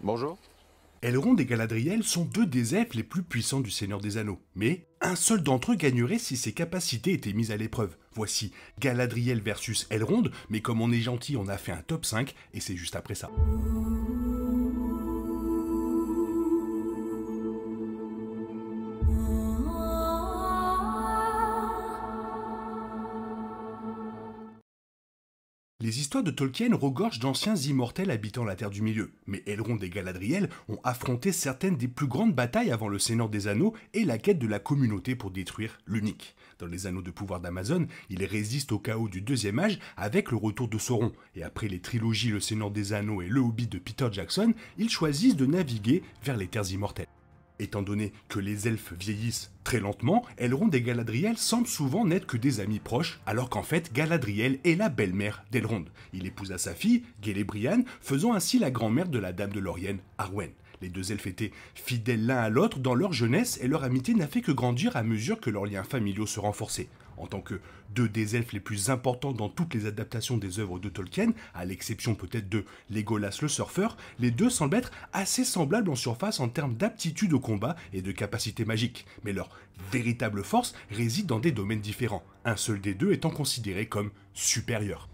Bonjour. Elrond et Galadriel sont deux des elfes les plus puissants du Seigneur des Anneaux, mais un seul d'entre eux gagnerait si ses capacités étaient mises à l'épreuve. Voici Galadriel versus Elrond, mais comme on est gentil, on a fait un top 5 et c'est juste après ça. Les histoires de Tolkien regorgent d'anciens immortels habitant la Terre du Milieu, mais Elrond et Galadriel ont affronté certaines des plus grandes batailles avant le Seigneur des Anneaux et la quête de la communauté pour détruire l'unique. Dans les Anneaux de pouvoir d'Amazon, ils résistent au chaos du Deuxième Âge avec le retour de Sauron, et après les trilogies Le Seigneur des Anneaux et Le Hobbit de Peter Jackson, ils choisissent de naviguer vers les terres immortelles. Étant donné que les elfes vieillissent très lentement, Elrond et Galadriel semblent souvent n'être que des amis proches, alors qu'en fait Galadriel est la belle-mère d'Elrond. Il épousa sa fille, Celebrian, faisant ainsi la grand-mère de la Dame de Lorien, Arwen. Les deux elfes étaient fidèles l'un à l'autre dans leur jeunesse et leur amitié n'a fait que grandir à mesure que leurs liens familiaux se renforçaient. En tant que deux des elfes les plus importants dans toutes les adaptations des œuvres de Tolkien, à l'exception peut-être de Legolas le surfeur, les deux semblent être assez semblables en surface en termes d'aptitude au combat et de capacité magique. Mais leur véritable force réside dans des domaines différents, un seul des deux étant considéré comme supérieur.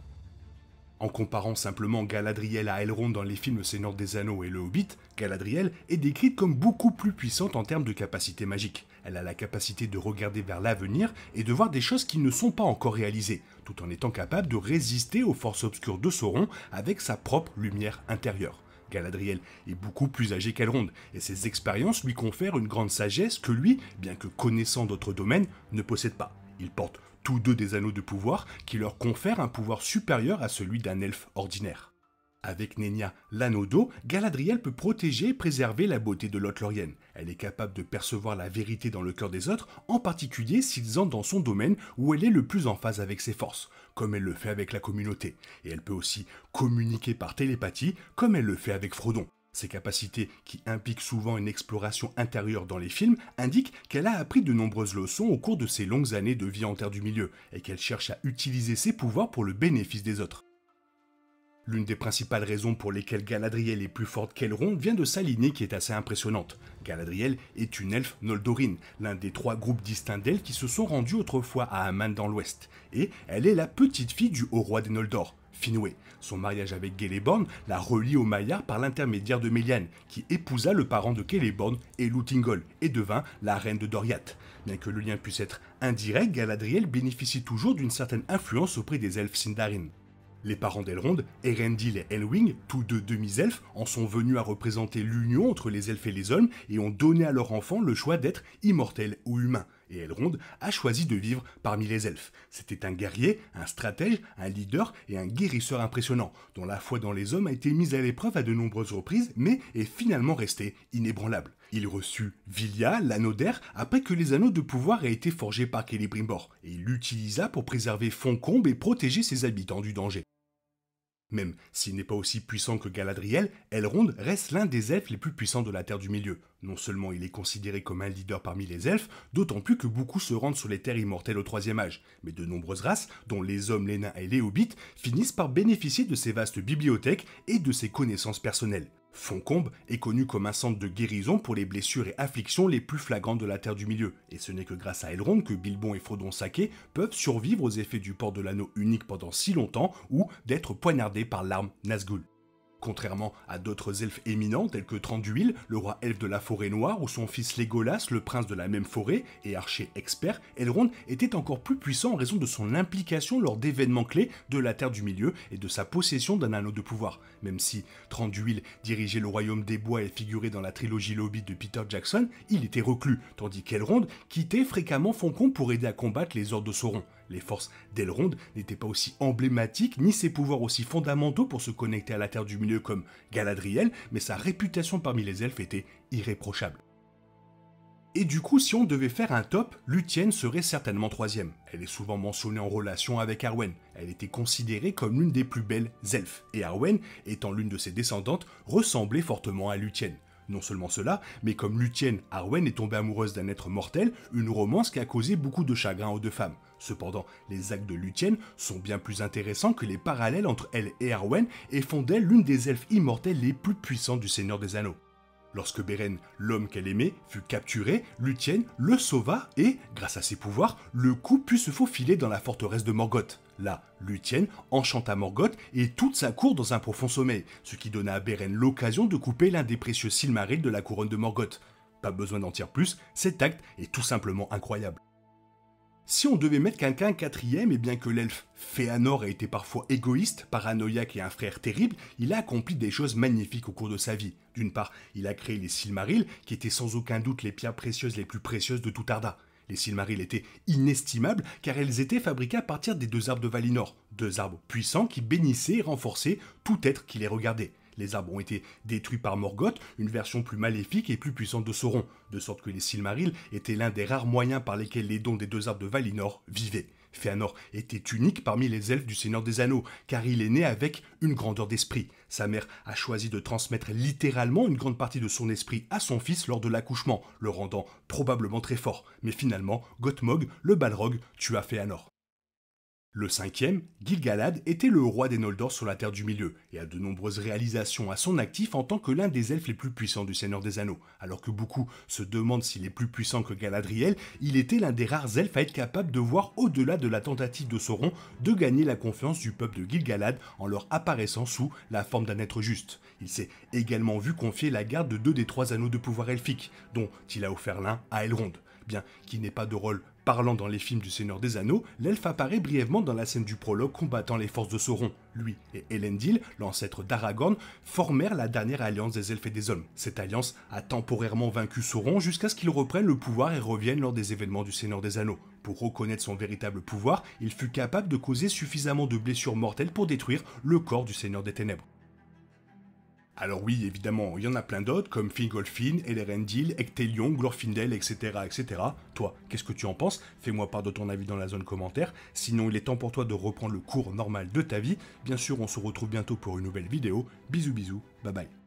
En comparant simplement Galadriel à Elrond dans les films Le Seigneur des Anneaux et Le Hobbit, Galadriel est décrite comme beaucoup plus puissante en termes de capacité magique. Elle a la capacité de regarder vers l'avenir et de voir des choses qui ne sont pas encore réalisées, tout en étant capable de résister aux forces obscures de Sauron avec sa propre lumière intérieure. Galadriel est beaucoup plus âgé qu'Elrond, et ses expériences lui confèrent une grande sagesse que lui, bien que connaissant d'autres domaines, ne possède pas. Ils portent tous deux des anneaux de pouvoir qui leur confèrent un pouvoir supérieur à celui d'un elfe ordinaire. Avec Nenya, l'anneau d'eau, Galadriel peut protéger et préserver la beauté de Lothlorien. Elle est capable de percevoir la vérité dans le cœur des autres, en particulier s'ils entrent dans son domaine où elle est le plus en phase avec ses forces, comme elle le fait avec la communauté. Et elle peut aussi communiquer par télépathie, comme elle le fait avec Frodon. Ses capacités, qui impliquent souvent une exploration intérieure dans les films, indiquent qu'elle a appris de nombreuses leçons au cours de ses longues années de vie en Terre du Milieu, et qu'elle cherche à utiliser ses pouvoirs pour le bénéfice des autres. L'une des principales raisons pour lesquelles Galadriel est plus forte qu'Elrond vient de sa lignée qui est assez impressionnante. Galadriel est une elfe Noldorine, l'un des trois groupes distincts d'elfes qui se sont rendus autrefois à Aman dans l'ouest, et elle est la petite fille du haut roi des Noldor, Finwë. Son mariage avec Celeborn la relie aux Maillard par l'intermédiaire de Melian, qui épousa le parent de Celeborn, Elûthingol, et devint la reine de Doriath. Bien que le lien puisse être indirect, Galadriel bénéficie toujours d'une certaine influence auprès des elfes Sindarin. Les parents d'Elrond, Elendil et Elwing, tous deux demi-elfes, en sont venus à représenter l'union entre les elfes et les hommes et ont donné à leur enfant le choix d'être immortel ou humain. Et Elrond a choisi de vivre parmi les elfes. C'était un guerrier, un stratège, un leader et un guérisseur impressionnant, dont la foi dans les hommes a été mise à l'épreuve à de nombreuses reprises, mais est finalement resté inébranlable. Il reçut Vilya, l'anneau d'air, après que les anneaux de pouvoir aient été forgés par Celebrimbor, et il l'utilisa pour préserver Foncombe et protéger ses habitants du danger. Même s'il n'est pas aussi puissant que Galadriel, Elrond reste l'un des elfes les plus puissants de la Terre du Milieu. Non seulement il est considéré comme un leader parmi les elfes, d'autant plus que beaucoup se rendent sur les terres immortelles au Troisième Âge, mais de nombreuses races, dont les hommes, les nains et les hobbits, finissent par bénéficier de ses vastes bibliothèques et de ses connaissances personnelles. Foncombe est connu comme un centre de guérison pour les blessures et afflictions les plus flagrantes de la Terre du Milieu, et ce n'est que grâce à Elrond que Bilbon et Frodon Sake peuvent survivre aux effets du port de l'anneau unique pendant si longtemps ou d'être poignardés par l'arme Nazgûl. Contrairement à d'autres elfes éminents tels que Thranduil, le roi elfe de la forêt noire, ou son fils Legolas, le prince de la même forêt et archer expert, Elrond était encore plus puissant en raison de son implication lors d'événements clés de la Terre du Milieu et de sa possession d'un anneau de pouvoir. Même si Thranduil dirigeait le royaume des bois et figurait dans la trilogie Le Hobbit de Peter Jackson, il était reclus, tandis qu'Elrond quittait fréquemment Foncombe pour aider à combattre les hordes de Sauron. Les forces d'Elrond n'étaient pas aussi emblématiques, ni ses pouvoirs aussi fondamentaux pour se connecter à la Terre du Milieu comme Galadriel, mais sa réputation parmi les elfes était irréprochable. Et du coup, si on devait faire un top, Luthien serait certainement troisième. Elle est souvent mentionnée en relation avec Arwen. Elle était considérée comme l'une des plus belles elfes, et Arwen, étant l'une de ses descendantes, ressemblait fortement à Luthien. Non seulement cela, mais comme Luthien, Arwen est tombée amoureuse d'un être mortel, une romance qui a causé beaucoup de chagrin aux deux femmes. Cependant, les actes de Luthien sont bien plus intéressants que les parallèles entre elle et Arwen et font d'elle l'une des elfes immortelles les plus puissantes du Seigneur des Anneaux. Lorsque Beren, l'homme qu'elle aimait, fut capturé, Luthien le sauva et, grâce à ses pouvoirs, le couple put se faufiler dans la forteresse de Morgoth. Là, Luthien enchanta Morgoth et toute sa cour dans un profond sommeil, ce qui donna à Beren l'occasion de couper l'un des précieux Silmarils de la couronne de Morgoth. Pas besoin d'en dire plus, cet acte est tout simplement incroyable. Si on devait mettre quelqu'un quatrième, et bien que l'elfe Fëanor ait été parfois égoïste, paranoïaque et un frère terrible, il a accompli des choses magnifiques au cours de sa vie. D'une part, il a créé les Silmarils, qui étaient sans aucun doute les pierres précieuses les plus précieuses de tout Arda. Les Silmarils étaient inestimables car elles étaient fabriquées à partir des deux arbres de Valinor, deux arbres puissants qui bénissaient et renforçaient tout être qui les regardait. Les arbres ont été détruits par Morgoth, une version plus maléfique et plus puissante de Sauron, de sorte que les Silmarils étaient l'un des rares moyens par lesquels les dons des deux arbres de Valinor vivaient. Fëanor était unique parmi les elfes du Seigneur des Anneaux, car il est né avec une grandeur d'esprit. Sa mère a choisi de transmettre littéralement une grande partie de son esprit à son fils lors de l'accouchement, le rendant probablement très fort. Mais finalement, Gothmog, le Balrog, tua Fëanor. Le cinquième, Gil-galad, était le roi des Noldor sur la Terre du Milieu, et a de nombreuses réalisations à son actif en tant que l'un des elfes les plus puissants du Seigneur des Anneaux. Alors que beaucoup se demandent s'il est plus puissant que Galadriel, il était l'un des rares elfes à être capable de voir au-delà de la tentative de Sauron de gagner la confiance du peuple de Gil-galad en leur apparaissant sous la forme d'un être juste. Il s'est également vu confier la garde de 2 des 3 anneaux de pouvoir elfique, dont il a offert l'un à Elrond. Bien qu'il n'ait pas de rôle parlant dans les films du Seigneur des Anneaux, l'elfe apparaît brièvement dans la scène du prologue combattant les forces de Sauron. Lui et Elendil, l'ancêtre d'Aragorn, formèrent la dernière alliance des elfes et des hommes. Cette alliance a temporairement vaincu Sauron jusqu'à ce qu'il reprenne le pouvoir et revienne lors des événements du Seigneur des Anneaux. Pour reconnaître son véritable pouvoir, il fut capable de causer suffisamment de blessures mortelles pour détruire le corps du Seigneur des Ténèbres. Alors oui, évidemment, il y en a plein d'autres, comme Fingolfin, Elrendil, Ectelion, Glorfindel, etc., etc. Toi, qu'est-ce que tu en penses? Fais-moi part de ton avis dans la zone commentaire. Sinon, il est temps pour toi de reprendre le cours normal de ta vie. Bien sûr, on se retrouve bientôt pour une nouvelle vidéo. Bisous bisous, bye bye.